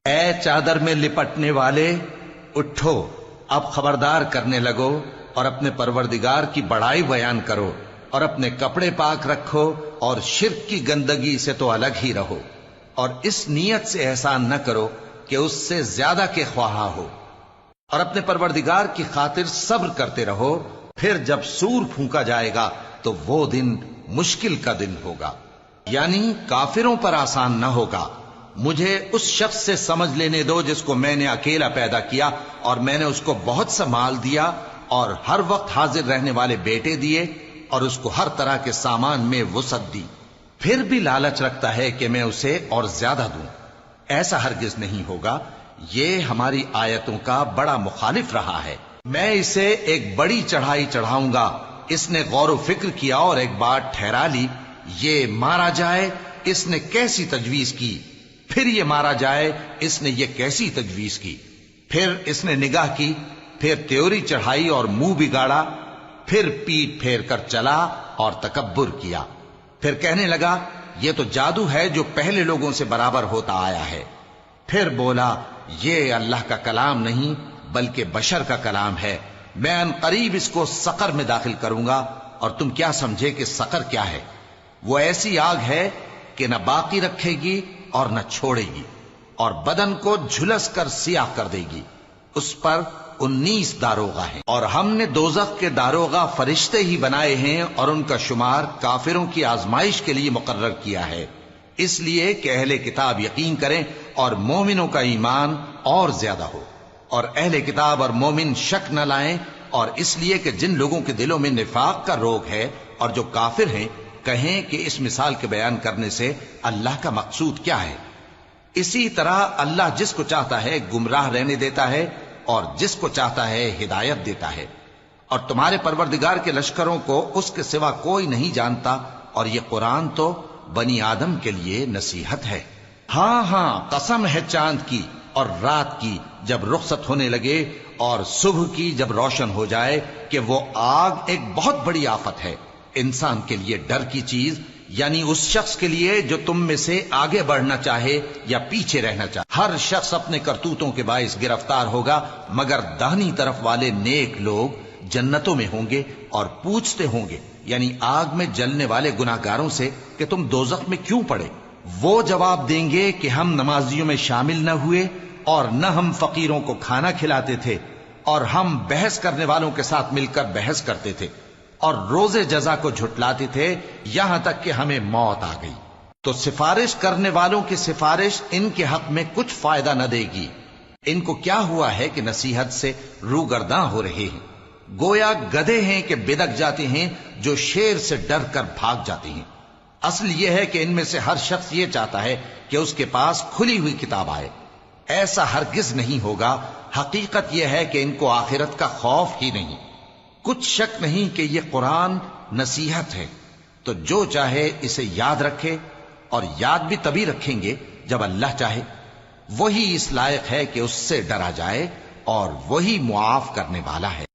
اے چادر میں لپٹنے والے، اٹھو، اب خبردار کرنے لگو اور اپنے پروردگار کی بڑائی بیان کرو، اور اپنے کپڑے پاک رکھو اور شرک کی گندگی سے تو الگ ہی رہو، اور اس نیت سے احسان نہ کرو کہ اس سے زیادہ کے خواہاں ہو، اور اپنے پروردگار کی خاطر صبر کرتے رہو، پھر جب سور پھونکا جائے گا تو وہ دن مشکل کا دن ہوگا، یعنی کافروں پر آسان نہ ہوگا۔ مجھے اس شخص سے سمجھ لینے دو جس کو میں نے اکیلا پیدا کیا، اور میں نے اس کو بہت سا مال دیا اور ہر وقت حاضر رہنے والے بیٹے دیے، اور اس کو ہر طرح کے سامان میں وسعت دی، پھر بھی لالچ رکھتا ہے کہ میں اسے اور زیادہ دوں۔ ایسا ہرگز نہیں ہوگا، یہ ہماری آیتوں کا بڑا مخالف رہا ہے۔ میں اسے ایک بڑی چڑھائی چڑھاؤں گا، اس نے غور و فکر کیا اور ایک بات ٹھہرا لی، یہ مارا جائے، اس نے کیسی تجویز کی، پھر یہ مارا جائے، اس نے یہ کیسی تجویز کی، پھر اس نے نگاہ کی، پھر تیوری چڑھائی اور منہ بگاڑا، پھر پیٹ پھیر کر چلا اور تکبر کیا، پھر کہنے لگا یہ تو جادو ہے جو پہلے لوگوں سے برابر ہوتا آیا ہے، پھر بولا یہ اللہ کا کلام نہیں بلکہ بشر کا کلام ہے، میں ان قریب اس کو سقر میں داخل کروں گا، اور تم کیا سمجھے کہ سقر کیا ہے؟ وہ ایسی آگ ہے کہ نہ باقی رکھے گی اور نہ چھوڑے گی، اور بدن کو جھلس کر سیاہ کر دے گی، اس پر 19 داروغہ ہیں، اور ہم نے دوزخ کے داروغہ فرشتے ہی بنائے ہیں، اور ان کا شمار کافروں کی آزمائش کے لیے مقرر کیا ہے، اس لیے کہ اہل کتاب یقین کریں اور مومنوں کا ایمان اور زیادہ ہو، اور اہل کتاب اور مومن شک نہ لائیں، اور اس لیے کہ جن لوگوں کے دلوں میں نفاق کا روگ ہے اور جو کافر ہیں کہیں کہ اس مثال کے بیان کرنے سے اللہ کا مقصود کیا ہے۔ اسی طرح اللہ جس کو چاہتا ہے گمراہ رہنے دیتا ہے اور جس کو چاہتا ہے ہدایت دیتا ہے، اور تمہارے پروردگار کے لشکروں کو اس کے سوا کوئی نہیں جانتا، اور یہ قرآن تو بنی آدم کے لیے نصیحت ہے۔ ہاں ہاں، قسم ہے چاند کی اور رات کی جب رخصت ہونے لگے، اور صبح کی جب روشن ہو جائے، کہ وہ آگ ایک بہت بڑی آفت ہے، انسان کے لیے ڈر کی چیز، یعنی اس شخص کے لیے جو تم میں سے آگے بڑھنا چاہے یا پیچھے رہنا چاہے۔ ہر شخص اپنے کرتوتوں کے باعث گرفتار ہوگا، مگر داہنی طرف والے نیک لوگ جنتوں میں ہوں گے، اور پوچھتے ہوں گے یعنی آگ میں جلنے والے گناہگاروں سے کہ تم دوزخ میں کیوں پڑے؟ وہ جواب دیں گے کہ ہم نمازیوں میں شامل نہ ہوئے، اور نہ ہم فقیروں کو کھانا کھلاتے تھے، اور ہم بحث کرنے والوں کے ساتھ مل کر بحث کرتے تھے، اور روز جزا کو جھٹلاتے تھے، یہاں تک کہ ہمیں موت آ گئی۔ تو سفارش کرنے والوں کی سفارش ان کے حق میں کچھ فائدہ نہ دے گی، ان کو کیا ہوا ہے کہ نصیحت سے روگرداں ہو رہے ہیں، گویا گدھے ہیں کہ بدک جاتے ہیں جو شیر سے ڈر کر بھاگ جاتے ہیں۔ اصل یہ ہے کہ ان میں سے ہر شخص یہ چاہتا ہے کہ اس کے پاس کھلی ہوئی کتاب آئے، ایسا ہرگز نہیں ہوگا، حقیقت یہ ہے کہ ان کو آخرت کا خوف ہی نہیں۔ کچھ شک نہیں کہ یہ قرآن نصیحت ہے، تو جو چاہے اسے یاد رکھے، اور یاد بھی تبھی رکھیں گے جب اللہ چاہے، وہی اس لائق ہے کہ اس سے ڈرا جائے، اور وہی معاف کرنے والا ہے۔